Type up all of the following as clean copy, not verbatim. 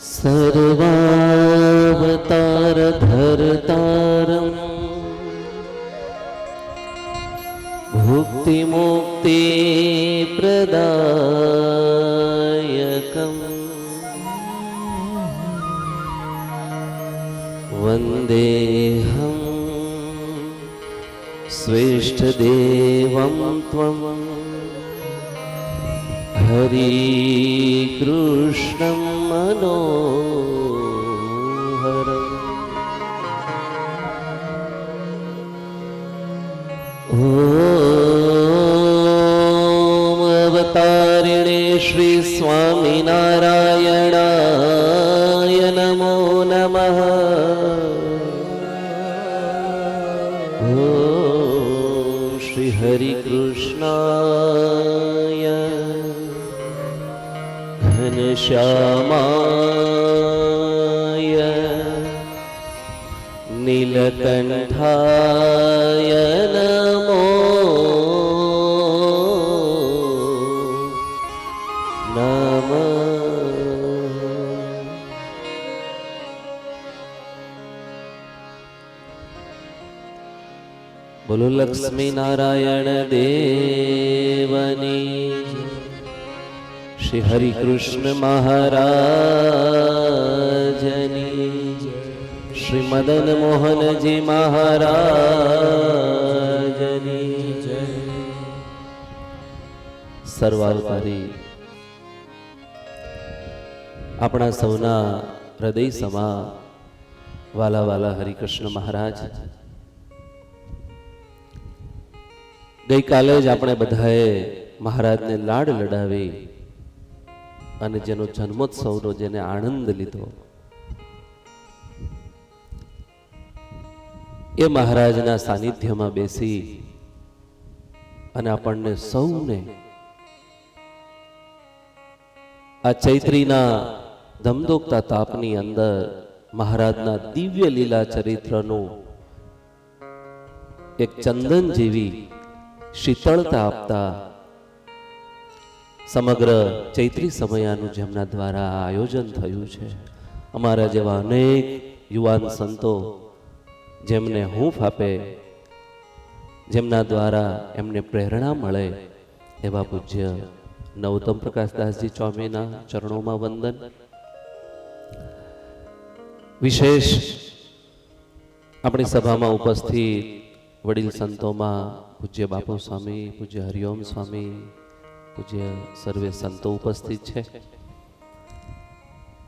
सर्वावतार धर्तारं भुक्ति मुक्ति प्रदायकम् वन्देऽहं श्रेष्ठदेवं त्वं हरिकृष्णं मनोहरम्। ॐ अवतारिणे श्री स्वामिनारायणाय नमो नमः। ॐ श्री हरिकृष्णाय घनश्यामाय नीलकण्ठाय नमो नमः। बोलो लक्ष्मी नारायण देवनी, श्री हरि कृष्ण महाराजनी, श्री मदन मोहन जी महाराजनी जय। सर्वावतारी अपना सौना हृदय समा वाला वाला हरिकृष्ण महाराज, गई काले ज आपणे बधाए महाराज ने लाड लडावी અને જેનો જન્મોત્સવનો જેને આનંદ લીધો એ મહારાજના સાનિધ્યમાં બેસી અને આપણને સૌને આ ચૈત્રીના ધમધોકતા તાપની અંદર મહારાજના દિવ્ય લીલા ચરિત્રનું એક ચંદન જેવી શીતળતા આપતા સમગ્ર ચૈત્રી સમયાનું જેમના દ્વારા આયોજન થયું છે, અમારા જેવા અનેક યુવાન સંતો જેમને હૂંફ આપે, જેમના દ્વારા એમને પ્રેરણા મળે એવા પૂજ્ય નવતમ પ્રકાશદાસજી સ્વામીના ચરણોમાં વંદન. વિશેષ આપણી સભામાં ઉપસ્થિત વડીલ સંતોમાં પૂજ્ય બાપુ સ્વામી, પૂજ્ય હરિઓમ સ્વામી, પૂજ્ય સર્વે સંતો ઉપસ્થિત છે.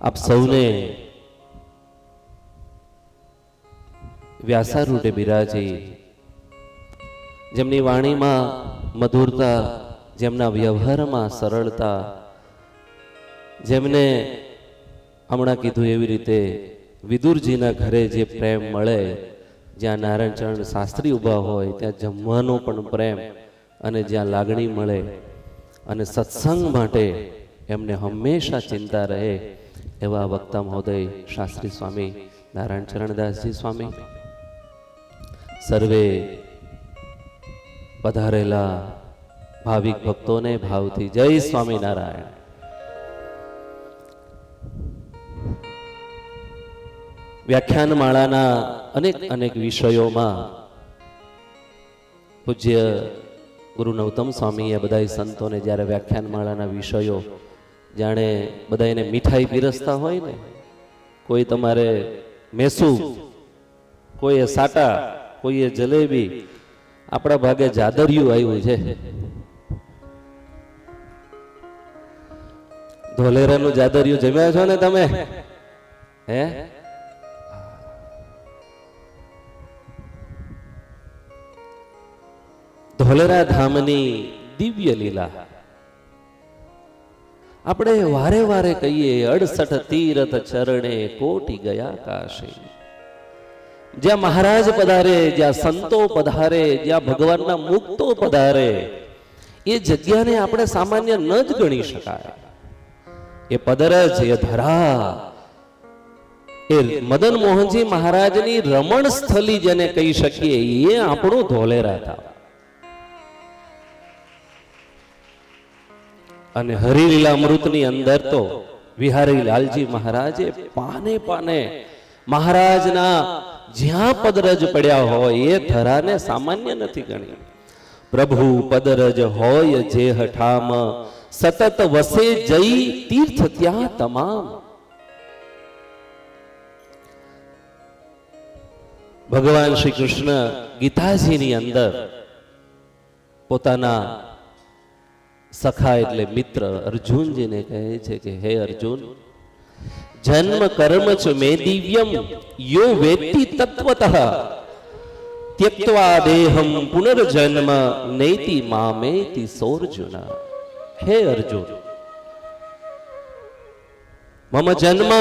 આપ સૌને વ્યાસારૂઢે બિરાજી, જેમની વાણીમાં મધુરતા, જેમના વ્યવહારમાં સરળતા, જેમને હમણાં કીધું એવી રીતે વિદુરજીના ઘરે જે પ્રેમ મળે, જ્યાં નારાયણચરણ શાસ્ત્રી ઊભા હોય ત્યાં જમવાનો પણ પ્રેમ, અને જ્યાં લાગણી મળે અને સત્સંગ માટે એમને હંમેશા ચિંતા રહે એવા વક્તા મહોદય શાસ્ત્રી સ્વામી નારાયણ ચરણદાસજી સ્વામી, સર્વે પધારેલા ભાવિક ભક્તોને ભાવથી જય સ્વામિનારાયણ. વ્યાખ્યાન માળાના અનેક અનેક વિષયોમાં પૂજ્ય ગુરુ નવતમ સ્વામીએ બધા સંતોને જ્યારે વ્યાખ્યાન માળાના વિષયો, જાણે બધા એને મીઠાઈ પીરસતા હોય ને, કોઈ તમારે મેસૂબ, કોઈએ સાટા, કોઈએ જલેબી, આપણા ભાગે જાદરિયું આવ્યું છે. ધોલેરાનું જાદરિયું જમ્યા છો ને તમે? હે, ધોલેરા ધામની દિવ્ય લીલા આપણે વારે વારે કહીએ, 68 તીરથ ચરણે કોટી ગયા કાશી. જ્યાં મહારાજ પધારે, જ્યાં સંતો પધારે, જ્યાં ભગવાનના મુક્તો પધારે, એ જગ્યાને આપણે સામાન્ય ન જ ગણી શકાય. એ પદરજ, એ ધરા, એ મદન મોહનજી મહારાજની રમણ સ્થલી જેને કહી શકીએ, એ આપણું ધોલેરા ધામ. અને હરિલીલા અમૃતની અંદર તો વિહારી લાલજી મહારાજે પાને પાને મહારાજના જ્યાં પદરજ પડ્યા હોય એ ધરાને સામાન્ય નથી ગણી. પ્રભુ પદરજ હોય જે હઠામ, સતત વસે જઈ તીર્થ ત્યાં તમામ. ભગવાન શ્રી કૃષ્ણ ગીતાજીની અંદર પોતાના સખા એટલે મિત્ર અર્જુનજીને કહે છે કે હે અર્જુન, જન્મ કર્મ ચ મે દિવ્યમ યો વેત્તિ તત્વતઃ ત્યક્ત્વા દેહમ પુનર્જન્મ નૈતિ મામેતિ સોર્જુન. હે અર્જુન, મમ જન્મ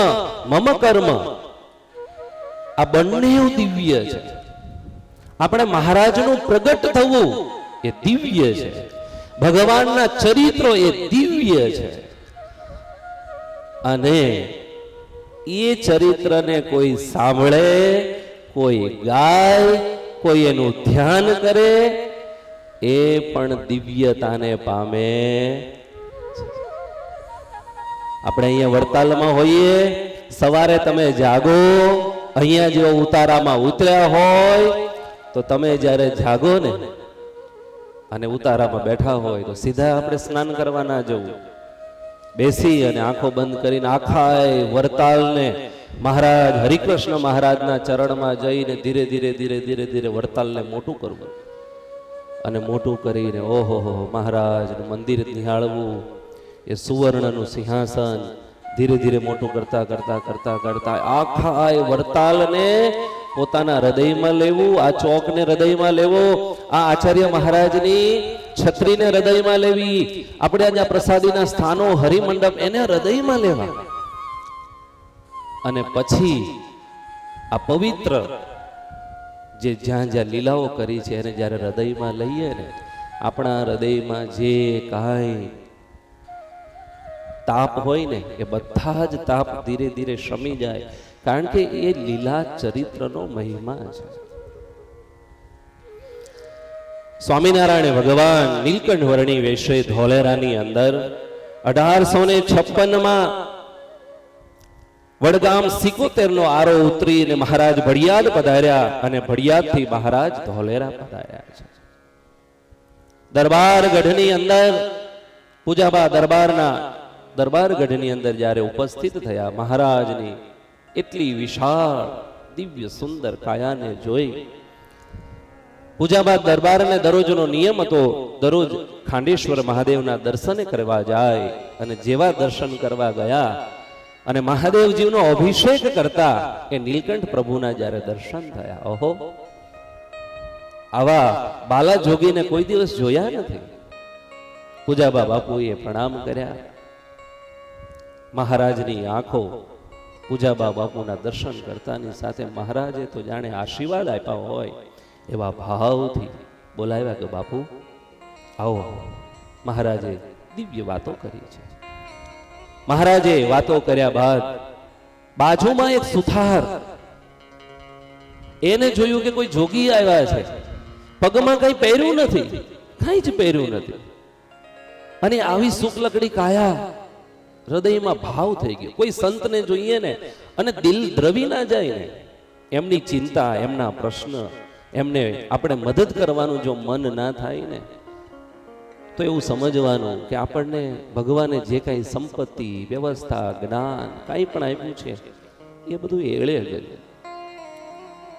મમ કર્મ આ બંને દિવ્ય છે. આપણે મહારાજનું પ્રગટ થવું એ દિવ્ય છે. ભગવાનના ચરિત્રો એ દિવ્ય છે. અને એ ચરિત્રને કોઈ સાંભળે, કોઈ ગાય, કોઈ એનું ધ્યાન કરે એ પણ દિવ્યતાને પામે. આપણે અહીંયા વડતાલમાં હોઈએ, સવારે તમે જાગો, અહીંયા જેવો ઉતારામાં ઉતર્યા હોય તો તમે જ્યારે જાગો ને અને ઉતારામાં બેઠા હોય તો સીધા આપણે સ્નાન કરવા ના જવું. બેસી અને આંખો બંધ કરીને આખા વડતાલને મહારાજ હરિકૃષ્ણ મહારાજના ચરણમાં જઈને ધીરે ધીરે ધીરે ધીરે ધીરે વડતાલને મોટું કરવું અને મોટું કરીને ઓહો મહારાજનું મંદિર નિહાળવું, એ સુવર્ણનું સિંહાસન ધીરે ધીરે મોટું કરતા કરતા કરતા કરતા આખા એ વડતાલને પોતાના હૃદયમાં લેવું, આ ચોકને હૃદયમાં લેવો, આ આચાર્ય મહારાજની છત્રીને હૃદયમાં લેવી, આપણે જ્યાં પ્રસાદીના સ્થાનો હરિમંડપ એને હૃદયમાં લેવા. અને પછી આ પવિત્ર જે જ્યાં જ્યાં લીલાઓ કરી છે એને જ્યારે હૃદયમાં લઈએ ને, આપણા હૃદયમાં જે કાંઈ તાપ હોય ને એ બધા જ તાપ ધીરે ધીરે શમી જાય. કારણ કે એ લીલા ચરિત્રનો મહિમા છે. સ્વામિનારાયણ ભગવાન નીલકંઠ વર્ણી વેશે ધોલેરાની અંદર 1856માં વડગામ 77 નો આરો ઉતરીને મહારાજ ભડિયાદ પધાર્યા અને ભડિયાદથી મહારાજ ધોલેરા પધાર્યા છે. દરબારગઢની અંદર પૂજાબા દરબારગઢની અંદર જ્યારે ઉપસ્થિત થયા, મહારાજની એટલી વિશાળ દિવ્ય સુંદર કાયાને જોઈ પૂજાબા દરબારને દરરોજનો નિયમ હતો, દરરોજ ખાંડેશ્વર મહાદેવના દર્શને કરવા જાય. અને જેવા દર્શન કરવા ગયા અને મહાદેવજીનો અભિષેક કરતા એ નીલકંઠ પ્રભુના જ્યારે દર્શન થયા, ઓહો, આવા બાલા જોગીને કોઈ દિવસ જોયા નથી. પૂજાબા બાપુએ પ્રણામ કર્યા. મહારાજની આંખો પૂજાબા બાપુના દર્શન કરતાની સાથે મહારાજે તો જાણે આશીર્વાદ આપ્યા હોય એવા ભાવથી બોલાવ્યા કે બાપુ આવો. મહારાજે દિવ્ય વાતો કરી છે. મહારાજે વાતો કર્યા બાદ બાજુમાં એક સુથાર, એને જોયું કે કોઈ જોગી આવ્યા છે, પગમાં કઈ પહેર્યું નથી, કઈ જ પહેર્યું નથી, અને આવી શુક્લકડી કાયા, હૃદયમાં ભાવ થઈ ગયો. કોઈ સંતને જોઈએ ને અને દિલ દ્રવી ના જાય ને, એમની ચિંતા, એમના પ્રશ્ન, એમને આપણે મદદ કરવાનું જો મન ના થાય ને તો એવું સમજવાનું કે આપણને ભગવાને જે કાંઈ સંપત્તિ, વ્યવસ્થા, જ્ઞાન કાંઈ પણ આપ્યું છે એ બધું એળે ગયું.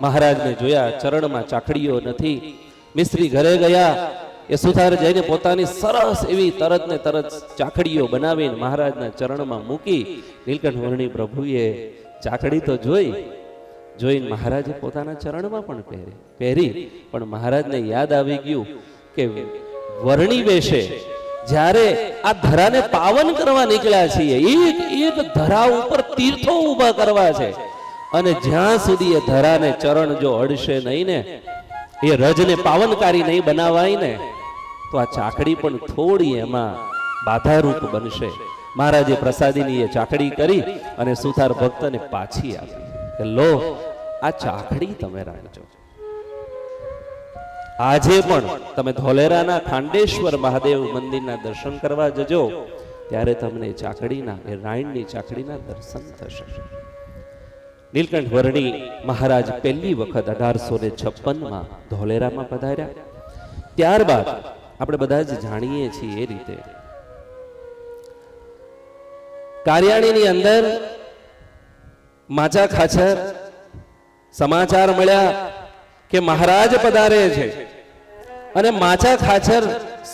મહારાજને જોયા, ચરણમાં ચાકડીઓ નથી. મિસ્ત્રી ઘરે ગયા, એ સુથાર જઈને પોતાની સરસ એવી તરત ને તરત ચાકડીઓ બનાવીને મહારાજના ચરણમાં મૂકી. નીલકંઠ વર્ણી પ્રભુએ ચાકડી તો જોઈને મહારાજે પોતાના ચરણમાં પણ પહેરી. પણ મહારાજને યાદ આવી ગયું કે વર્ણી વેશે જ્યારે આ ધરાને પાવન કરવા નીકળ્યા છીએ, એક એક ધરા ઉપર તીર્થો ઊભા કરવા છે, અને જ્યાં સુધી એ ધરાને ચરણ જો અડશે નહીં ને, એ રજને પાવનકારી નહીં બનાવાય ને, તો આ ચાકડી પણ થોડી એમાં બાધારૂપ બનશે. મહારાજે પ્રસાદીની એ ચાકડી કરી અને સુથાર ભક્તને પાછી આપી કે લો, આ ચાકડી તમે રાખજો. આજે પણ તમે ધોલેરાના ખાંડેશ્વર મહાદેવ મંદિરના દર્શન કરવા જજો ત્યારે તમને ચાકડીના એ રાયણની ચાકડીના દર્શન થશે. નીલકંઠ વર્ણી મહારાજ પહેલી વખત 1856માં ધોલેરામાં પધાર્યા. ત્યારબાદ આપણે બધા જ જાણીએ છીએ એ રીતે કાર્યાણીની અંદર માચા ખાચર સમાચાર મળ્યા કે મહારાજ પધારે છે. અને માચા ખાચર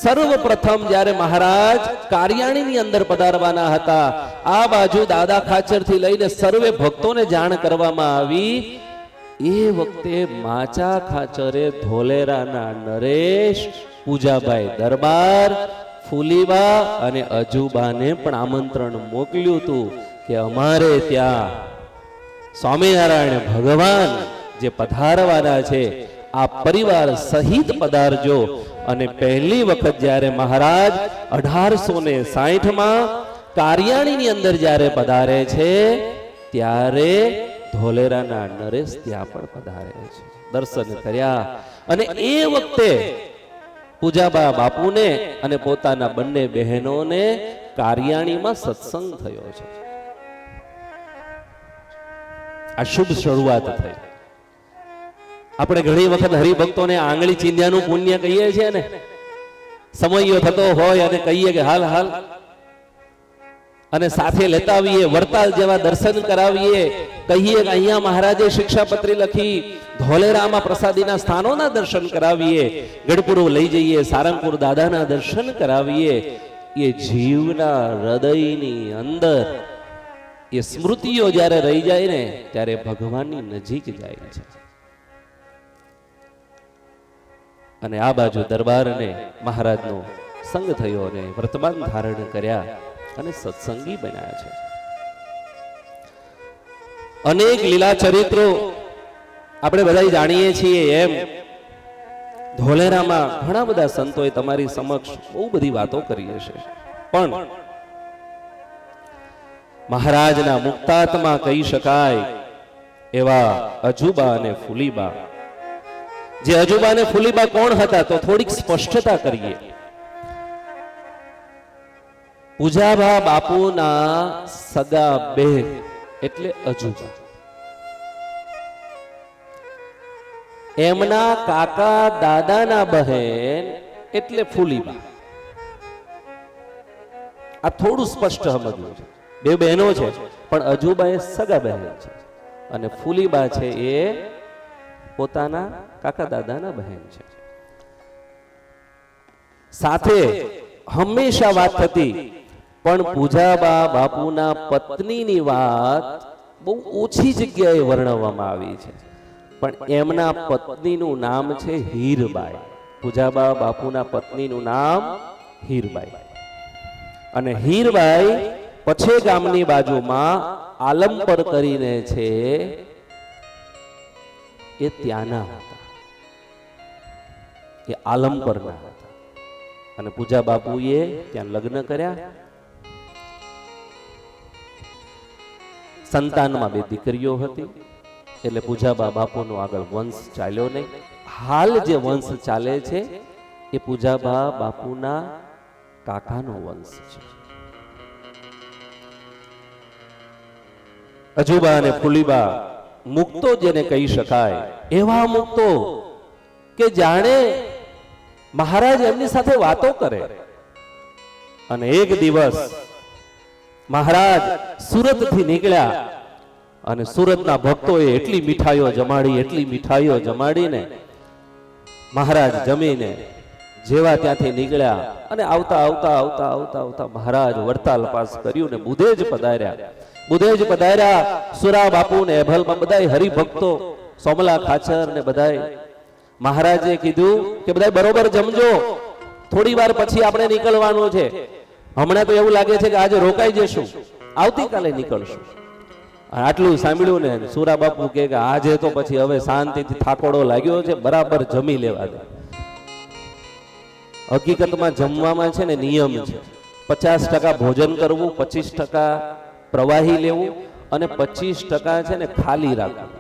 સર્વપ્રથમ જ્યારે મહારાજ કાર્યાણીની અંદર પધારવાના હતા, આ બાજુ દાદા ખાચર થી લઈને સર્વે ભક્તોને જાણ કરવામાં આવી. એ વખતે માચા ખાચરે ધોલેરાના નરેશ, પૂજાભાઈ દરબાર, ફૂલીબા અને અજુબાને પણ આમંત્રણ મોકલ્યું હતું કે અમારે ત્યાં સ્વામિનારાયણ ભગવાન જે પધારવાના છે, આ પરિવાર સહિત પધારજો. અને પહેલી વખત જ્યારે મહારાજ 1860માં કાર્યાણીની અંદર જ્યારે પધારે છે, ત્યારે ધોલેરાના નરેશ ત્યાં પણ પધારે છે, દર્શન કર્યા. અને એ વખતે પૂજાબા બાપુને અને પોતાના બંને બહેનોને કાર્યાણીમાં સત્સંગ થયો છે. આ શુભ શરૂઆત થઈ. આપણે ઘણી વખત હરિભક્તોને આંગળી ચીંધ્યાનું પુણ્ય કહીએ છીએ ને, સમયો થતો હોય અને કહીએ કે હાલ હાલ, અને સાથે લેતા આવીએ, વરતાલ જેવા દર્શન કરાવીએ, કહીએ કે અહીંયા મહારાજે શિક્ષાપત્રી લખી, ધોલેરામાં પ્રસાદીના સ્થાનોના દર્શન કરાવીએ, ગઢપુરો લઈ જઈએ, સારંગપુર દાદાના દર્શન કરાવીએ. એ જીવના હૃદયની અંદર એ સ્મૃતિઓ જ્યારે રહી જાય ને, ત્યારે ભગવાનની નજીક જાય છે. અને આ બાજુ દરબારને મહારાજનો સંગ થયો અને વર્તમાન ધારણ કર્યા અને સત્સંગી બન્યા છે. અનેક લીલા ચરિત્રો આપણે બધા જાણીએ છીએ. એમ ધોલેરામાં ઘણા બધા સંતોએ તમારી સમક્ષ બહુ બધી વાતો કરી હશે, પણ મહારાજના મુક્તાત્મા કહી શકાય એવા અજુબા અને ફૂલીબા. જે અજુબા અને ફૂલીબા કોણ હતા તો થોડીક સ્પષ્ટતા કરીએ. પૂજાબા બાપુના સગા બેન એટલે અજુબા, એમના કાકા દાદાના બહેન એટલે ફૂલીબા. આ થોડું સ્પષ્ટ સમજવું છે. બે બહેનો છે, પણ અજુબા એ સગા બહેન છે અને ફૂલીબા છે એ પોતાના કાકા દાદાના બહેન છે. સાથે હંમેશા વાત થતી, પણ પૂજાબા બાપુના પત્નીની વાત બહુ ઓછી જગ્યાએ વર્ણવવામાં આવી છે. પણ એમના પત્નીનું નામ છે હીરબાઈ. પૂજાબા બાપુના પત્નીનું નામ હીરબાઈ. અને હીરબાઈ પછે ગામની બાજુમાં આલમપર કરીને છે, એ ત્યાંના હતા, એ આલમપરના હતા. અને પૂજા બાપુએ ત્યાં લગ્ન કર્યા. સંતાનમાં બે દીકરીઓ હતી, એટલે પૂજાબા બાપુનો આગળ વંશ ચાલ્યો નહીં. હાલ જે વંશ ચાલે છે એ પૂજાબા બાપુના કાકાનો વંશ છે. અજુબા અને ફૂલીબા મુક્તો જેને કહી શકાય, એવા મુક્તો કે જાણે મહારાજ એમની સાથે વાતો કરે. અને એક દિવસ મહારાજ સુરતથી નીકળ્યા અને સુરતના ભક્તોએ એટલી મીઠાઈઓ જમાડીને મહારાજ જમીને જેવા ત્યાંથી નીકળ્યા અને આવતા મહારાજ વરતાલ પાસ કર્યું ને બુધેજ પધાર્યા. સુરા બાપુ ને એભલમાં બધા હરિભક્તો, સોમલા ખાચર ને બધા. મહારાજે કીધું કે બધા બરોબર જમજો, થોડી વાર પછી આપણે નીકળવાનું છે. હમણાં તો એવું લાગે છે કે આજે રોકાઈ જશું, આવતીકાલે નીકળશું. આટલું સાંભળ્યું ને સુરા બાપુ કે આજે તો પછી હવે શાંતિથી થાકોડો લાગ્યો છે, બરાબર જમી લેવા દે. હકીકતમાં જમવામાં છે ને નિયમ છે, 50% ભોજન કરવું, 25% પ્રવાહી લેવું અને 25% છે ને ખાલી રાખવું.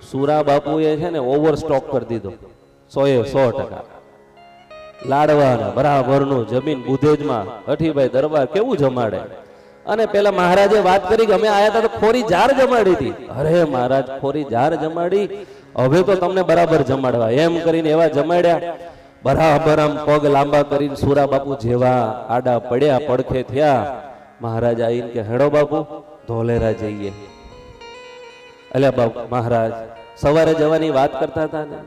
સુરા બાપુએ છે ને ઓવર સ્ટોક કરી દીધો 100%. લાડવા બરાબરનું જમીન બુધેજમાં અઠીભાઈ દરબાર કેવું જમાડે. અને પેલા મહારાજે વાત કરી કે અમે આયા હતા તો ખોરી જાર જમાડી હતી. અરે મહારાજ ખોરી જાર જમાડી, હવે તો તમને બરાબર જમાડવા એમ કરીને એવા જમાડ્યા. બરાબર આમ પગ લાંબા કરીને સુરા બાપુ જેવા આડા પડ્યા, પડખે થયા. મહારાજ આવીને કે હેડો બાપુ ધોલેરા જઈએ. અલ્યા બાપુ મહારાજ સવારે જવાની વાત કરતા હતા ને,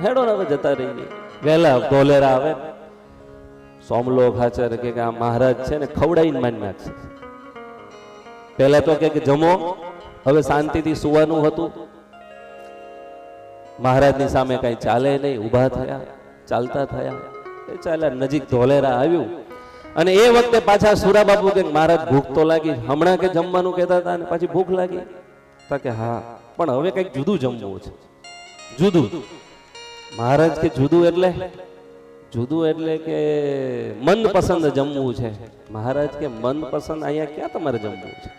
હેડો ને હવે જતા રહીએ. વહેલા ધોલેરા આવે. સોમલો ખાચર કે આ મહારાજ છે ને ખવડાવીને માની નાખશે. પેલા તો કે જમો, હવે શાંતિથી સુવાનું હતું. મહારાજની સામે કઈ ચાલે નહીં, ઊભા થયા, ચાલતા થયા, એ ચાલ્યા. નજીક ધોલેરા આવ્યું અને એ વખતે પાછા સુરા બાપુ કે મહારાજ ભૂખ તો લાગી. હમણાં કે જમવાનું કહેતા હતા અને પાછી ભૂખ લાગી. તો કે હા, પણ હવે કઈક જુદું જમવું છે. જુદું. મહારાજ કે જુદું એટલે કે મનપસંદ જમવું છે. મહારાજ કે મનપસંદ અહીંયા ક્યાં તમારે જમવું છે?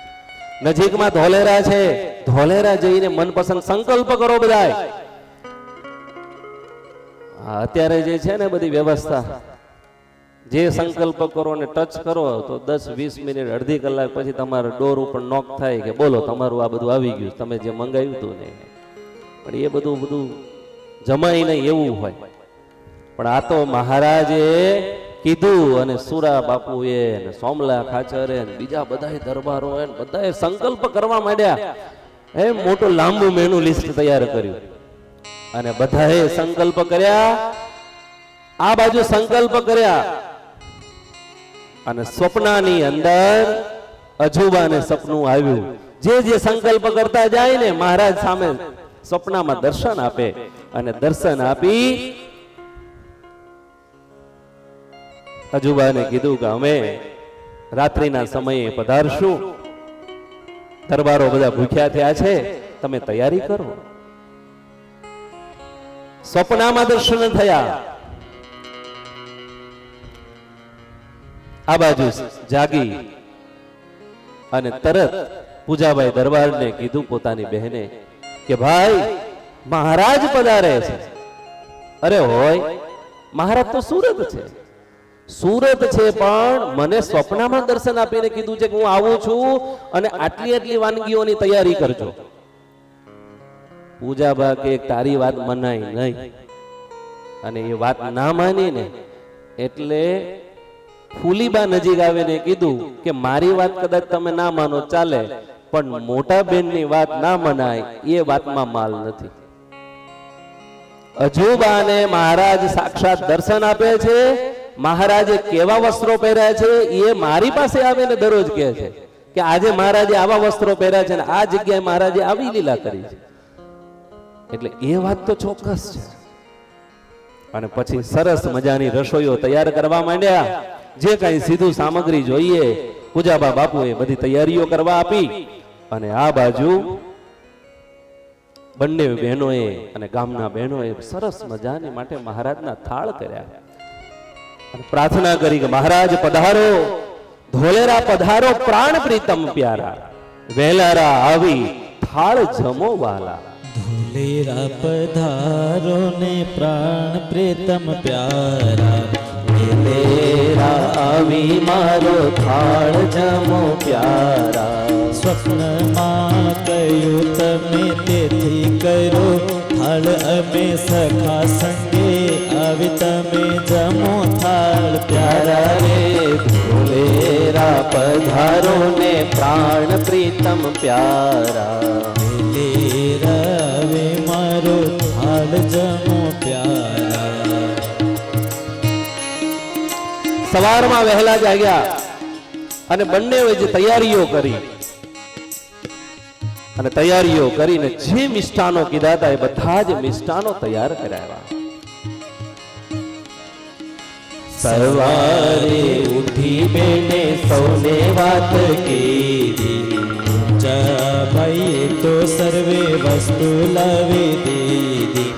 નજીકમાં ધોલેરા છે, ધોલેરા જઈને મનપસંદ સંકલ્પ કરો બધાય. અત્યારે જે છે ને બધી વ્યવસ્થા, જે સંકલ્પ કરો ને ટચ કરો તો 10-20 મિનિટ અડધી કલાક પછી તમારા ડોર ઉપર નોક થાય કે બોલો તમારું આ બધું આવી ગયું, તમે જે મંગાવ્યું હતું ને. પણ એ બધું જમાય નહીં એવું હોય. પણ આ તો મહારાજે કીધું અને સુરા બાપુએ ને સોમલા ખાચરે ને બીજા બધા દરબારો બધાએ સંકલ્પ કરવા માંડ્યા. એ મોટું લાંબુ મેનુ લિસ્ટ તૈયાર કર્યું અને બધાએ સંકલ્પ કર્યા. આ બાજુ સંકલ્પ કર્યા અને સ્વપ્નાની અંદર અજુબાને સપનું આવ્યું. જે સંકલ્પ કરતા જાય ને મહારાજ સામે સપનામાં દર્શન આપે અને દર્શન આપી અજુબાને કીધું કે અમે રાત્રિના સમયે પધારશું. દરબારો બધા ભૂખ્યા થયા છે, તમે તૈયારી કરો. સ્વપ્નામાં દર્શન થયા. આ બાજુ જાગી અને તરત પૂજાભાઈ દરબારને કીધું પોતાની બહેને કે ભાઈ મહારાજ પધારે છે. અરે હોય, મહારાજ તો સુરત છે, પણ મને સ્વપ્નમાં દર્શન આપીને કીધું છે કે હું આવું છું અને આટલી વાનગીઓની તૈયારી કરજો. પૂજાબા કે તારી વાત મનાય નહીં. અને એ વાત ના માની ને એટલે ફૂલીબા નજીક આવીને કીધું કે મારી વાત કદાચ તમે ના માનો ચાલે, પણ મોટા બેનની વાત ના મનાય, એ વાતમાં માલ નથી. અજુબાને મહારાજ સાક્ષાત દર્શન આપે છે. મહારાજે કેવા વસ્ત્રો પહેર્યા છે એ મારી પાસે આવીને દરરોજ કહે છે કે આજે મહારાજે આવા વસ્ત્રો પહેર્યા છે ને આ જગ્યાએ મહારાજે આવી લીલા કરી છે. એટલે એ વાત તો ચોક્કસ છે. અને પછી સરસ મજાની રસોઈઓ તૈયાર કરવા માંડ્યા. જે કઈ સીધું સામગ્રી જોઈએ પૂજાબા બાપુએ બધી તૈયારીઓ કરવા આપી. અને આ બાજુ બંને બહેનોએ અને ગામના બહેનોએ સરસ મજાની માટે મહારાજના થાળ કર્યા. પ્રાર્થના કરી કે મહારાજ પધારો, ધોલેરા પધારો, પ્રાણ પ્રીતમ પ્યારા, વેલારા આવી થાળ જમો વાલા. ધોલેરા પધારો ને પ્રાણ પ્રીતમ પ્યારા, વેલેરા આવી મારો થાળ જમો પ્યારા. સ્વપ્નમાં કહ્યું તમે તેથી કરો થાળ, અમે સખા સંગે આવી તમે જમો થાળ પ્યારા રે. ધોલેરા પધારો ને પ્રાણ પ્રીતમ પ્યારા, વેલેરા આવે મારો થાળ જમો પ્યારા. સવારમાં વહેલા જાગ્યા અને બંને જે તૈયારીઓ કરી અને તૈયારીઓ કરીને જે મિષ્ટાનો કીધા હતા એ બધા જ મિષ્ટાનો તૈયાર કરાવ્યા. સવારે ઉઠી બેને સૌને વાત કીધી, ભાઈએ તો સર્વે વસ્તુ લાવી દીધી.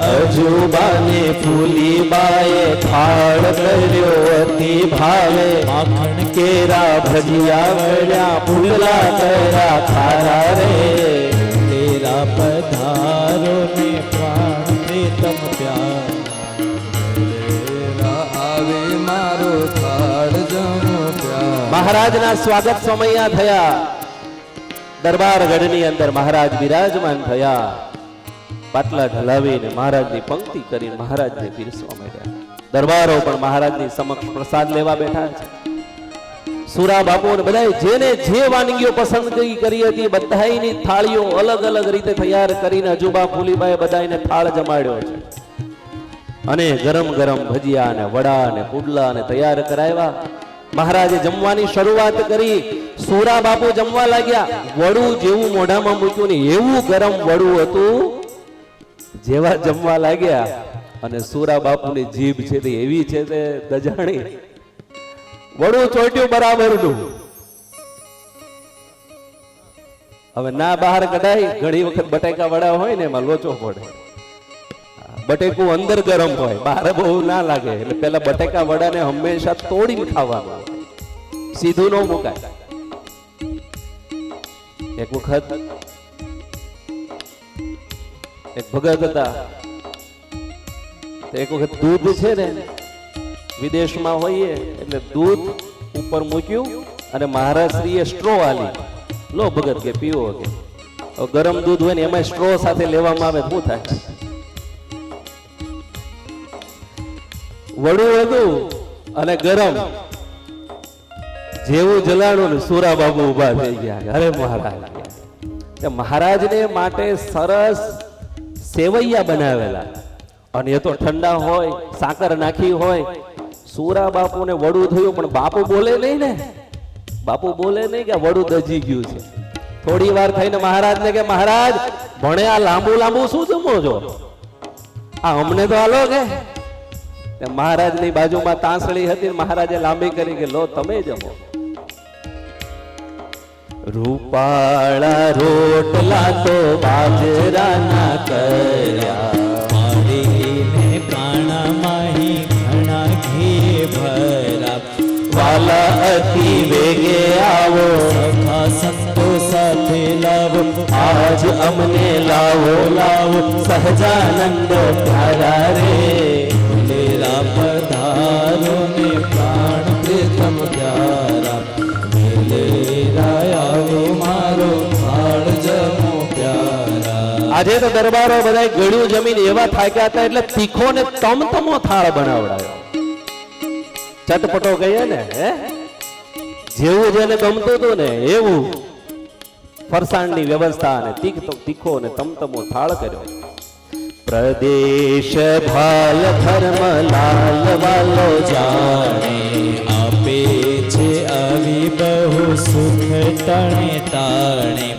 અજુબાને ફૂલીબાએ થાળ કર્યો અતિ ભાવે, માખણ કેરા ભજીયા વળ્યા ફૂલા કર્યા ખારા રે. તેરા પધારો ને પ્રાણ પ્રીતમ પ્યારા, મહારાજના સ્વાગત સમયા થયા. દરબાર ગઢની અંદર મહારાજ બિરાજમાન થયા. પાટલા ઢલાવીને મહારાજની પંક્તિ કરીને મહારાજને પીરસવા માંડ્યા. દરબારો પણ મહારાજની સમક્ષ પ્રસાદ લેવા બેઠા છે. સુરા બાપુ ને બધા જેને જે વાનગીઓ પસંદ કરી હતી બધાની થાળીઓ અલગ અલગ રીતે તૈયાર કરીને અજુબા ફૂલીબાઈ બધાને થાળ જમાડ્યો છે. અને ગરમ ગરમ ભજીયા અને વડા અને પુડલા અને તૈયાર કરાવ્યા. મહારાજે જમવાની શરૂઆત કરી. સુરા બાપુ જમવા લાગ્યા. વડું જેવું મોઢામાં મૂક્યું ને એવું ગરમ વડું હતું. જેવા જમવા લાગ્યા અને સુરા બાપુની જીભ છે તે એવી છે તે દજાણી. વડું ચોટ્યું બરાબરનું. હવે ના બહાર કઢાય. ઘણી વખત બટેકા વડા હોય ને એમાં લોચો પડે. બટેકું અંદર ગરમ હોય, બહાર બહુ ના લાગે. એટલે પેલા બટેકા વડાને હંમેશા તોડીને ખાવાનું, સીધું ન મુકાય. એક વખત એક ભગત હતા. એક વખત દૂધ છે ને વિદેશમાં હોઈએ એટલે દૂધ ઉપર મૂક્યું અને મહારાજશ્રીએ સ્ટ્રો આલી. લો ભગત કે પીવો કે. ગરમ દૂધ હોય ને એમાં સ્ટ્રો સાથે લેવામાં આવે શું થાય? વડું હતું અને ગરમ. જેવું જલાણું ને સુરા બાબુ ઉભા થઈ ગયા. અરે મહારાજ, મહારાજને માટે સરસ સેવૈયા બનાવેલા અને એ તો ઠંડા હોય, સાકર નાખી હોય. સુરા બાપુ ને વડું થયું પણ બાપુ બોલે નહીં ને. બાપુ બોલે નહીં કે વડું દજી ગયું છે. થોડી વાર થઈને મહારાજ ને કે મહારાજ ભણે આ લાંબુ લાંબુ શું જમો છો? આ અમને તો હાલો કે. મહારાજ ની બાજુમાં તાંસળી હતી. મહારાજે લાંબી કરી કે લો તમે જમો. રૂપાળા રોટલા તો બાજરાના કર્યા, પાડીને કાણામાં ઘણા ઘી ભરા. વાલા અતિ વેગે આવો, સખા સંતો સાથે લાવો. આજ અમને લાવો લાવો સહજાનંદ પ્યારા રે. લેરા પધારો ને પ્રાણ પ્રીતમ પ્યારા. આજે તો દરબારો બધા ગળ્યું જમીન એવા થાક્યા હતા એટલે તીખો ને તમતમો થાળ બનાવડાયો. ચટપટો કહીએ ને, જેવું જેને ગમતું હતું ને એવું ફરસાણની વ્યવસ્થા અને તીખો ને તમતમો થાળ કર્યો. પ્રદેશ ભાલ ધર્મ લાલ વાલો જાણે, આપે છે આવી બહુ સુખ ટાણે ટાણે.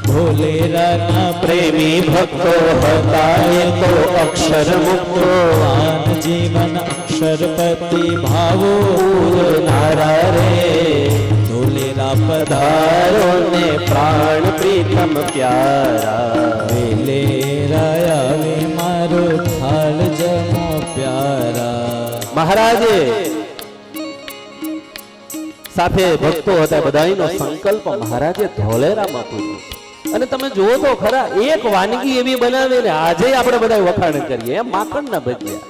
ભોલેરાના પ્રેમી ભક્તો હતા એ તો અક્ષર મુક્તો. આન જીવન અક્ષરપતિ ભાવો નારા રે. ભોલેરા પધારો ને પ્રાણ પ્રીતમ પ્યારા. વેલેરા આવે મારો થાળ જમો પ્યારા. મહારાજે સાથે ભક્તો હતા બધાનો સંકલ્પ મહારાજે ધોલેરામાં પૂર્યો. અને તમે જુઓ તો ખરા, એક વાનગી એવી બનાવે ને આજે આપણે બધા વખાણ કરીએ, માખણના ભજીયા.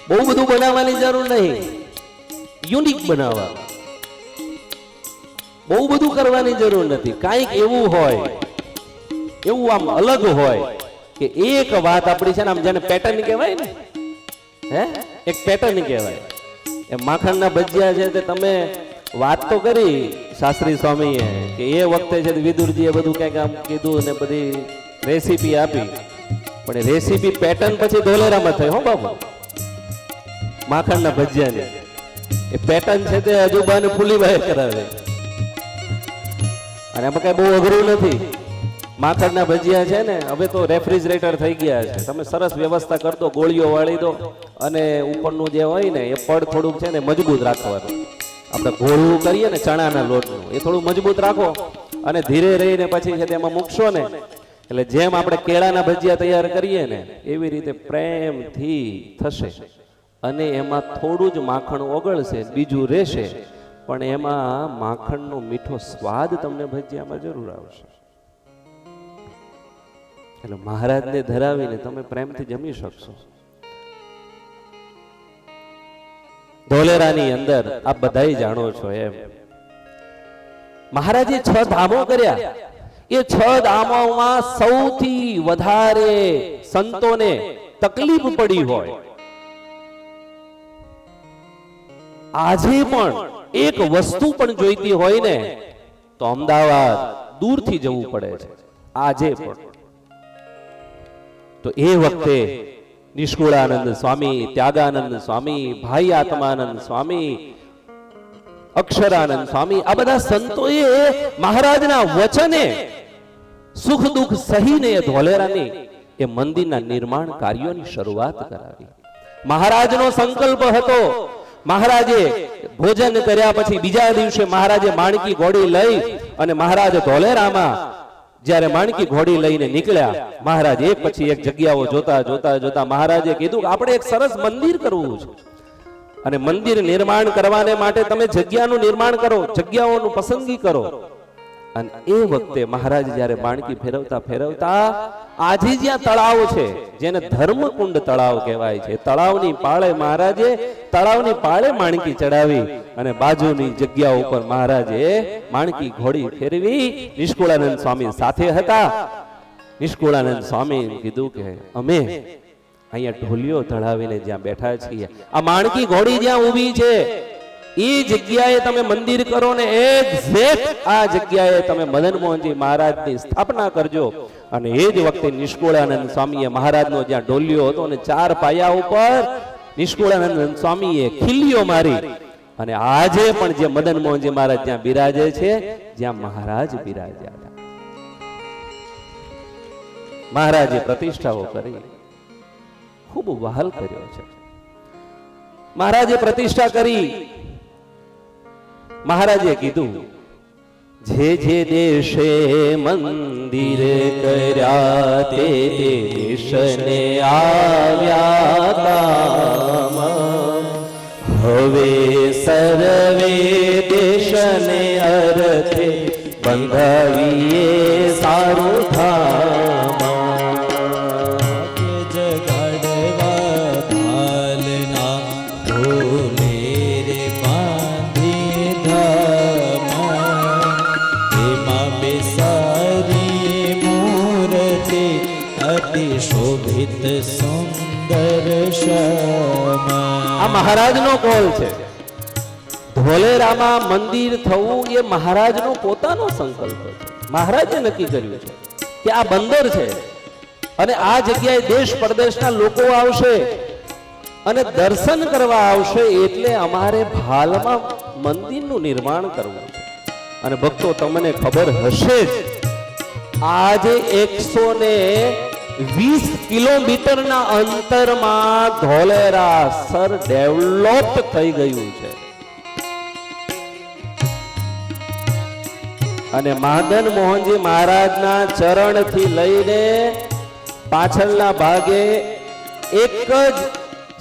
બહુ બધું બનાવવાની જરૂર નહીં, યુનિક બનાવવા. બહુ બધું કરવાની જરૂર નથી. કાંઈક એવું હોય, એવું આમ અલગ હોય કે એક વાત આપણી છે ને આમ જેને પેટર્ન કહેવાય ને, એક પેટર્ન કહેવાય. એ માખણના ભજીયા છે તે તમે વાત તો કરી શાસ્ત્રી સ્વામીએ કે એ વખતે છે વિદુરજીએ બધું કંઈક આમ કીધું ને બધી રેસીપી આપી, પણ રેસીપી પેટર્ન પછી ધોલેરામાં થઈ. હો બાબુ, માખણના ભજીયાની એ પેટર્ન છે તે અજુબાને ફૂલીબાઈ કરાવે. અને એમાં કઈ બહુ અઘરું નથી. માખણના ભજીયા છે ને હવે તો રેફ્રિજરેટર થઈ ગયા છે. તમે સરસ વ્યવસ્થા કરી દો, ગોળીઓ વાળી દો અને ઉપરનું જે હોય ને એ પડ થોડુંક છે ને મજબૂત રાખવાનું. આપણે ગોળું કરીએ ને ચણાના લોટનું, એ થોડું મજબૂત રાખો અને ધીરે રહીને પછી છે તેમાં મૂકશો ને એટલે જેમ આપણે કેળાના ભજીયા તૈયાર કરીએ ને એવી રીતે પ્રેમથી થશે. અને એમાં થોડું જ માખણ ઓગળશે, બીજું રહેશે, પણ એમાં માખણનો મીઠો સ્વાદ તમને ભજીયામાં જરૂર આવશે. એટલે મહારાજને ધરાવીને તમે પ્રેમથી જમી શકશો. ધોલેરાની અંદર આપ બધાય જાણો છો એમ મહારાજે 6 ધામો કર્યા. એ 6 ધામોમાં સૌથી વધારે સંતોને તકલીફ પડી હોય, આજે પણ એક વસ્તુ પણ જોઈતી હોય ને તો અમદાવાદ દૂરથી જવું પડે છે. આજે પણ તો એ વખતે નિષ્કુળાનંદ સ્વામી, ત્યાગાનંદ સ્વામી, ભાઈ આત્માનંદ સ્વામી, અક્ષરાનંદ સ્વામી, આ બધા સંતોએ મહારાજના વચને સુખ દુઃખ સહીને ધોલેરાની એ મંદિરના નિર્માણ કાર્યોની શરૂઆત કરાવી. મહારાજનો સંકલ્પ હતો. મહારાજે ભોજન કર્યા પછી બીજા દિવસે મહારાજે માણકી ઘોડી લઈ અને મહારાજ ધોલેરામાં જ્યારે માણકી ઘોડી લઈને નીકળ્યા, મહારાજ એક પછી એક જગ્યાઓ જોતા જોતા જોતા મહારાજે કીધું કે આપણે એક સરસ મંદિર કરવું છે અને મંદિર નિર્માણ કરવાને માટે તમે જગ્યાનું નિર્માણ કરો, જગ્યાઓનું પસંદગી કરો. અને એ વખતે મહારાજ જ્યારે માણકી ફેરવતા ફેરવતા આજે જ્યાં તળાવ છે, જેને ધર્મકુંડ તળાવ કહેવાય છે, તળાવની પાળે મહારાજે તળાવની પાળે માણકી ચડાવી અને બાજુની જગ્યા ઉપર મહારાજે માણકી ઘોડી ફેરવી. નિષ્કુળાનંદ સ્વામી સાથે હતા. નિષ્કુળાનંદ સ્વામી કીધું કે અમે અહીંયા ઢોલિયો તળાવીને જ્યાં બેઠા છીએ, આ માણકી ઘોડી જ્યાં ઊભી છે એ જગ્યાએ તમે મંદિર કરો ને એક્ઝેક્ટ આ જગ્યાએ તમે મદન મોહનજી મહારાજની સ્થાપના કરજો. અને એ જ વખતે નિષ્કુળાનંદ સ્વામીએ મહારાજનો જ્યાં ઢોલિયો હતો ને 4 પાયા ઉપર નિષ્કુળાનંદ સ્વામીએ ખીલીઓ મારી અને આજે પણ જે મદન મોહનજી મહારાજ જ્યાં બિરાજે છે, જ્યાં મહારાજ બિરાજ્યા હતા, મહારાજે પ્રતિષ્ઠાઓ કરી, ખૂબ વહાલ કર્યો છે. મહારાજે પ્રતિષ્ઠા કરી. મહારાજે કીધું જે જે દેશે મંદિર કર્યા તે દેશને આવ્યા કામ, હવે સર્વે દેશને અર્થે બંધાવીએ સારું ધામ. શોભિત સુંદર શ્યામ. આ મહારાજનો કોલ છે. ધોલેરામાં મંદિર થવું એ મહારાજનો પોતાનો સંકલ્પ છે. મહારાજે નક્કી કર્યું છે કે આ બંદર છે અને આ જગ્યાએ દેશ પરદેશના લોકો આવશે અને દર્શન કરવા આવશે, એટલે અમારે ભાલમાં મંદિરનું નિર્માણ કરવું છે. અને ભક્તો, તમને ખબર હશે જ, આજે 120 કિલોમીટરના અંતરમાં ધોલેરા સર ડેવલપ થઈ ગયું છે. અને મદન મોહનજી મહારાજના ચરણથી લઈને પાછળના ભાગે એક જ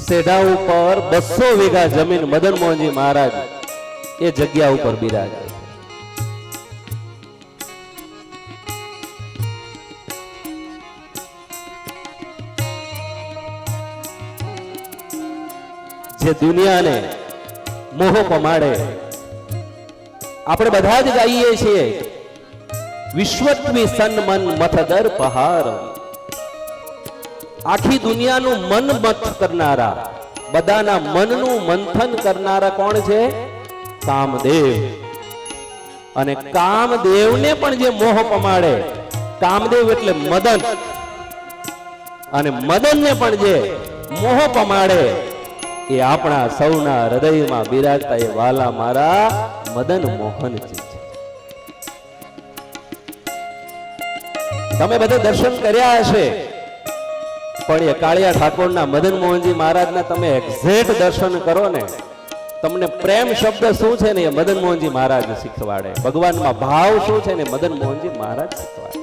સેઢા ઉપર 200 વીઘા જમીન મદન મોહનજી મહારાજ એ જગ્યા ઉપર બિરાજે છે. જે દુનિયાને મોહ પમાડે, આપણે બધા જ ગાઈએ છીએ, વિશ્વત્વી સન મન મથદર પહાર. આખી દુનિયાનું મન મથ કરનારા, બધાના મનનું મંથન કરનારા કોણ છે? કામદેવ. અને કામદેવને પણ જે મોહ પમાડે, કામદેવ એટલે મદન, અને મદનને પણ જે મોહ પમાડે એ આપણા સૌના હૃદયમાં બિરાજતા એ વાલા મારા મદન મોહનજી છે. તમે બધે દર્શન કર્યા હશે, પણ એ કાળિયા ઠાકોરના મદન મોહનજી મહારાજના તમે એક્ઝેક્ટ દર્શન કરો ને, તમને પ્રેમ શબ્દ શું છે ને એ મદન મોહનજી મહારાજ શીખવાડે. ભગવાનમાં ભાવ શું છે ને મદન મોહનજી મહારાજ શીખવાડે.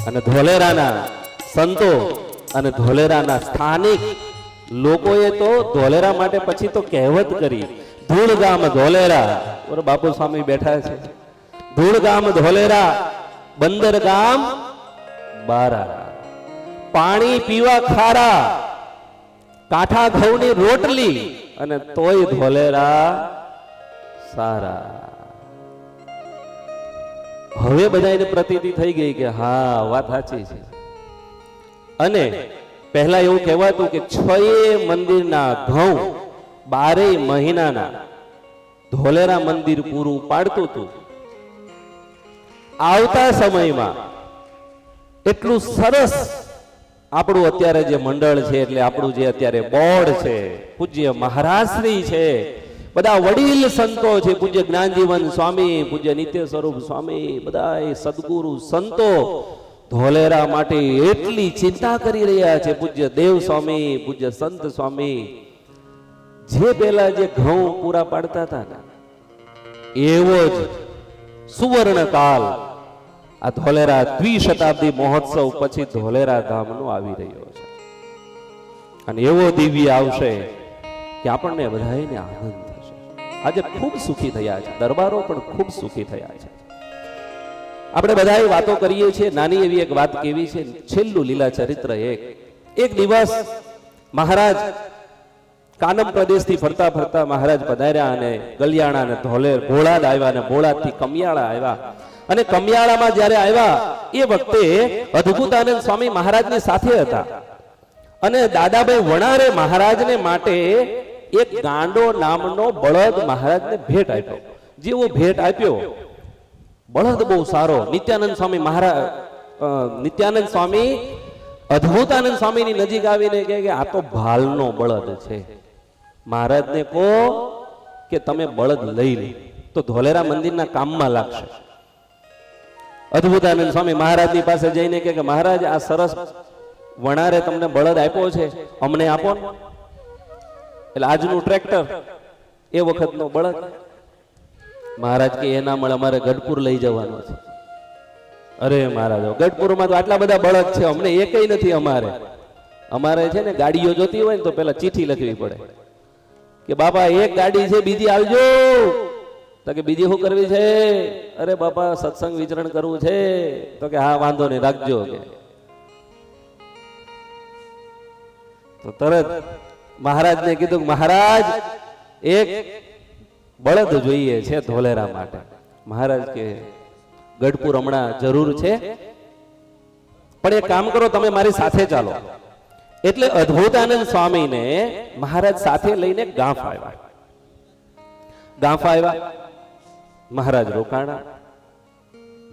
અને ધોલેરાના સંતો અને ધોલેરાના સ્થાનિક લોકોએ તો ધોલેરા માટે પછી તો કહેવત કરી, ધૂળ ગામ ધોલેરા. બાપુ સ્વામી બેઠા છે. ધૂળ ગામ ધોલેરા, બંદર ગામ બારા, પાણી પીવા ખારા, કાંઠા ઘઉંની રોટલી અને તોય ધોલેરા સારા. હવે બધાને પ્રતીતિ થઈ ગઈ કે હા વાત સાચી છે. અને પહેલા એવું કહેવાતું કે 6 મંદિરના ઘઉં 12 મહિનાના ધોલેરા મંદિર પૂરું પાડતું હતું. આવતા સમયમાં એટલું સરસ આપણું અત્યારે જે મંડળ છે, એટલે આપણું જે અત્યારે બોર્ડ છે, પૂજ્ય મહારાજશ્રી છે, બધા વડીલ સંતો છે, પૂજ્ય જ્ઞાનજીવન સ્વામી, પૂજ્ય નિત્ય સ્વરૂપ સ્વામી, બધા સદગુરુ સંતો ધોલેરા માટે એટલી ચિંતા કરી રહ્યા છે. પૂજ્ય દેવ સ્વામી, પૂજ્ય સંત સ્વામી, જે પેલા જે ઘઉં પૂરા પાડતા હતા ને, એવો જ સુવર્ણ કાલ આ ધોલેરા દ્વિશતાબ્દી મહોત્સવ પછી ધોલેરા ધામનો આવી રહ્યો છે. અને એવો દિવ્ય આવશે કે આપણને બધાને આનંદ થશે. આજે ખૂબ સુખી થયા છે, દરબારો પણ ખૂબ સુખી થયા છે. આપણે બધાએ વાતો કરીએ છીએ. નાની એવી એક વાત કેવી છે, છેલ્લું લીલા ચરિત્ર. એક દિવસ મહારાજ કાનમ પ્રદેશથી ફરતા ફરતા મહારાજ પધાર્યા અને ગલિયાણા અને ભોળાદ આવ્યા અને ભોળાદથી કમિયાળા આવ્યા. અને કમિયાળામાં જ્યારે આવ્યા એ વખતે અદ્ભુતાનંદ સ્વામી મહારાજની સાથે હતા. અને દાદાભાઈ વણારે મહારાજને માટે એક ગાંડો નામનો બળદ મહારાજને ભેટ આપ્યો. જેવો ભેટ આપ્યો, બળદ બહુ સારો. નિત્યાનંદ સ્વામી મહારાજ નિત્યાનંદ સ્વામી અદ્ભુતાનંદ સ્વામીની નજીક આવીને કહે કે આ તો ભાલનો બળદ છે. મહારાજને કહો કે તમે બળદ લઈ લો તો ધોલેરા મંદિરના કામમાં લાગશે. અદ્ભુતાનંદ સ્વામી મહારાજની પાસે જઈને કહે કે મહારાજ, આ સરસ વણારે તમને બળદ આપ્યો છે, અમને આપો ને. એટલે આજનું ટ્રેક્ટર એ વખતનો બળદ. મહારાજ કે એના મળે, અમારે ગઢપુર લઈ જવાનો છે. અરે મહારાજ, ગઢપુરમાં તો આટલા બધા બળદ છે, અમને એકય નથી. અમારે છે ને ગાડીઓ જોતી હોય ને તો પેલા ચિઠ્ઠી લખવી પડે કે બાપા એક ગાડી છે, બીજી આવજો. તો કે બીજી શું કરવી છે? અરે બાપા સત્સંગ વિચરણ કરવું છે. તો કે હા વાંધો નહીં, રાખજો. કે તો તરત મહારાજને કીધું કે મહારાજ એક બળદ જોઈએ છે ધોલેરા માટે. મહારાજ કે ગઢપુર હમણાં જરૂર છે, પણ એક કામ કરો, તમે મારી સાથે ચાલો. એટલે અદ્ભુતાનંદ સ્વામીને મહારાજ સાથે લઈને ગાંફ આવ્યા. મહારાજ રોકાણા.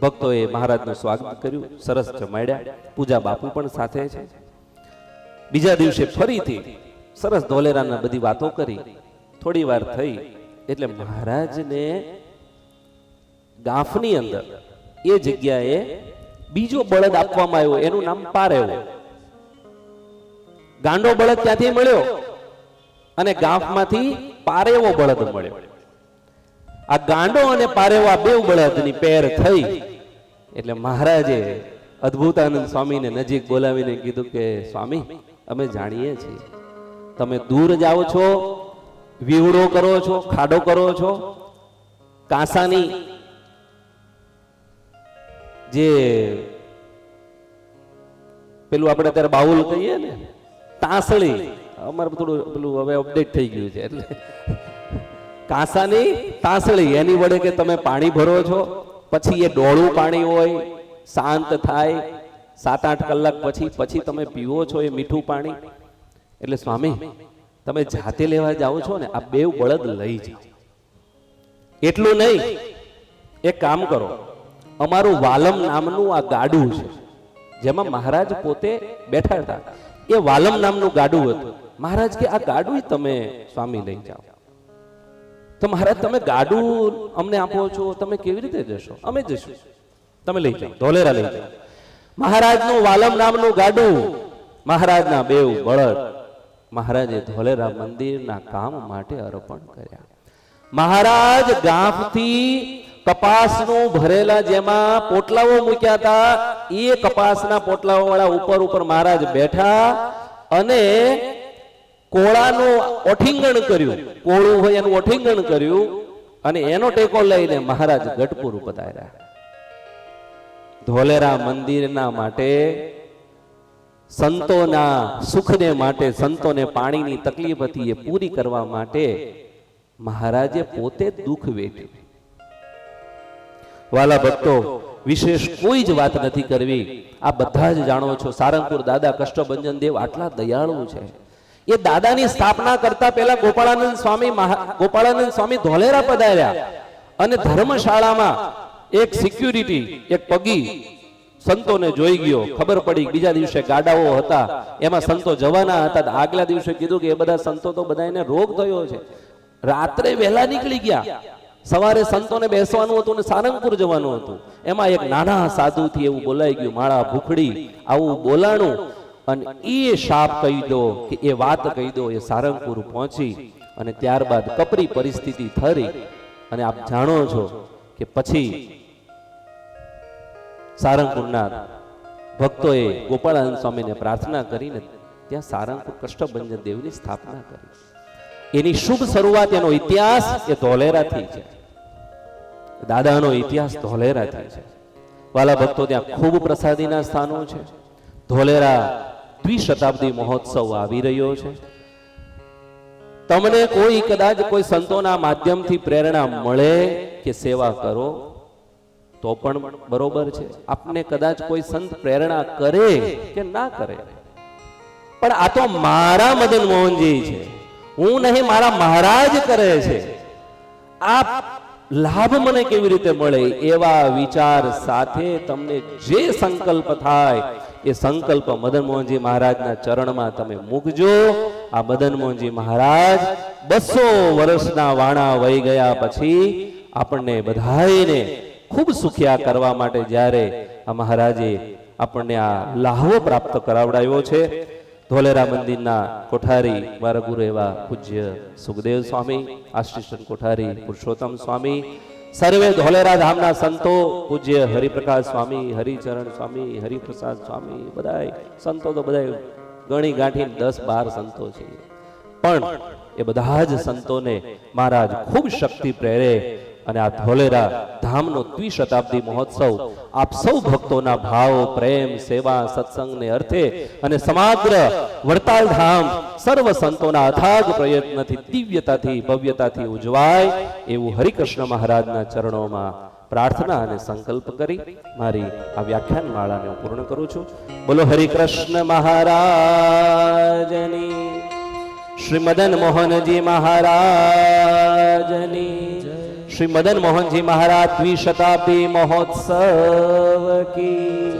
ભક્તોએ મહારાજનું સ્વાગત કર્યું, સરસ જમાડ્યા. પૂજા બાપુ પણ સાથે છે. બીજા દિવસે ફરીથી સરસ ધોલેરાના બધી વાતો કરી. થોડી વાર થઈ એટલે મહારાજને ગાંફની અંદર એ જગ્યાએ બીજો બળદ આપવામાં આવ્યો. એનું નામ પારેવો. ગાંડો બળદ ત્યાંથી મળ્યો અને ગાંફમાંથી પારેવો બળદ મળ્યો. આ ગાંડો અને પારેવો આ બે બળદની પેર થઈ. એટલે મહારાજે અદ્ભુતાનંદ સ્વામીને નજીક બોલાવીને કીધું કે સ્વામી, અમે જાણીએ છીએ તમે દૂર જાઓ છો, વિવડો કરો છો, ખાડો કરો છો, કાંસાની જે પેલું આપણે અત્યારે બાઉલ કહીએ ને, તાંસળી, અમારે થોડું પેલું હવે અપડેટ થઈ ગયું છે, એટલે કાંસાની તાંસળી, એની વડે કે તમે પાણી ભરો છો. પછી એ ડોળું પાણી હોય, શાંત થાય, 7-8 કલાક પછી તમે પીવો છો એ મીઠું પાણી. એટલે સ્વામી, તમે જાતે લેવા જાઓ છો ને, આ બે બળદ લઈ જાઓ. એટલું નહીં, એક કામ કરો, અમારું વાલમ નામનું આ ગાડું છે, જેમાં મહારાજ પોતે બેઠા હતા. એ વાલમ નામનું ગાડું હતું. મહારાજ કે આ ગાડું તમે સ્વામી લઈ જાઓ. તો મહારાજ, તમે ગાડું અમને આપો છો, તમે કેવી રીતે જશો? અમે જશું, તમે લઈ જાઓ, ધોલેરા લઈ જાઓ. મહારાજનું વાલમ નામનું ગાડું, મહારાજના બેવ બળદ મહારાજે ધોલેરા મંદિરના કામ માટે અર્પણ કર્યા. મહારાજ ગાંફથી કપાસનું ભરેલા જેમાં પોટલાઓ મૂક્યા હતા, એ કપાસના પોટલાઓ વાળા ઉપર મહારાજ બેઠા અને કોળાનું ઓઠીંગણ કર્યું. કોળું હોય એનું ઓઠીંગણ કર્યું અને એનો ટેકો લઈને મહારાજ ગઢપુર પધાર્યા. ધોલેરા મંદિરના માટે સંતોના સુખને માટે, સંતોને પાણીની તકલીફ હતી એ પૂરી કરવા માટે મહારાજે પોતે દુઃખ વેઠ્યું. વાલા ભક્તો, વિશેષ કોઈ જ વાત નથી કરવી. આ બધા જ જાણો છો, સારંગપુર દાદા કષ્ટભંજન દેવ આટલા દયાળુ છે. એ દાદાની સ્થાપના કરતા પહેલા ગોપાળાનંદ સ્વામી ધોલેરા પધાર્યા અને ધર્મશાળામાં એક સિક્યુરિટી, એક પગી સંતોને જોઈ ગયો. ખબર પડી બીજા દિવસે ગાડાઓ હતા, એમાં સંતો જવાના હતા. આગલા દિવસે કીધું કે એ બધા સંતો તો બધાને રોગ થયો છે. રાત્રે વહેલા નીકળી ગયા. સવારે સંતોને બેસવાનું હતું અને સારંગપુર જવાનું હતું. એમાં એક નાના સાધુથી એવું બોલાઈ ગયું, માળા ભૂખડી આવું બોલાણું, અને એ શાપ કહી દો કે એ વાત કહી દો. એ સારંગપુર પહોંચી અને ત્યારબાદ કપરી પરિસ્થિતિ થઈ. અને આપ જાણો છો કે પછી સારંગપુરના ભક્તોએ ગોપાળાનંદ સ્વામીને પ્રાર્થના કરીને ત્યાં સારંગપુર કષ્ટભંજન દેવની સ્થાપના કરી. એની શુભ શરૂઆત, એનો ઇતિહાસ એ ધોલેરાથી છે. દાદાનો ઇતિહાસ ધોલેરાથી છે. વાલા ભક્તો, ત્યાં ખૂબ પ્રસાદીના સ્થાનો છે. ધોલેરા દ્વિશતાબ્દી મહોત્સવ આવી રહ્યો છે. તમને કોઈ કદાચ કોઈ સંતોના માધ્યમથી પ્રેરણા મળે કે સેવા કરો તો પણ બરોબર છે. આપને કદાચ કોઈ સંત પ્રેરણા કરે કે ના કરે, પણ આ તો મારા મદન મોહનજી છે, હું નહીં, મારા મહારાજ કરે છે. આ લાભ મને કેવી રીતે મળે? એવા વિચાર સાથે તમને જે સંકલ્પ થાય એ સંકલ્પ મદન મોહનજી મહારાજના ચરણમાં તમે મૂકજો. આ મદન મોહનજી મહારાજ 200 વર્ષના વાણા વહી ગયા પછી આપણને બધાઈને ખૂબ સુખિયા કરવા માટે જ્યારે આ મહારાજે આપણને આ લાહવો પ્રાપ્ત કરાવડાવ્યો છે. ધોલેરા મંદિરના કોઠારી મારા ગુરુ એવા પૂજ્ય સુખદેવ સ્વામી, આશીષચંદ કોઠારી, પુરુષોત્તમ સ્વામી, સર્વે ધોલેરા ધામના સંતો, પૂજ્ય હરિપ્રકાશ સ્વામી, હરિચરણ સ્વામી, હરિપ્રસાદ સ્વામી, બધા સંતો તો બધા ગણી ગાંઠી 10-12 સંતો છે. પણ એ બધા જ સંતોને મહારાજ ખૂબ શક્તિ પ્રેરે અને આ ધોલેરા ધામનો દ્વિશતાબ્દી મહોત્સવ આપ સૌ ભક્તોના ભાવ, પ્રેમ, સેવા, સત્સંગને અર્થે અને સમગ્ર વડતાલ ધામ સર્વ સંતોના અથાગ પ્રયત્નથી દિવ્યતાથી ભવ્યતાથી ઉજવાય એવું હરિકૃષ્ણ મહારાજના ચરણોમાં પ્રાર્થના અને સંકલ્પ કરી મારી આ વ્યાખ્યાન માળાને હું પૂર્ણ કરું છું. બોલો હરિકૃષ્ણ મહારાજની, શ્રી મદન મોહનજી મહારાજની, શ્રી મદન મોહનજી મહારાજ દ્વિશતાબ્દી મહોત્સવ કી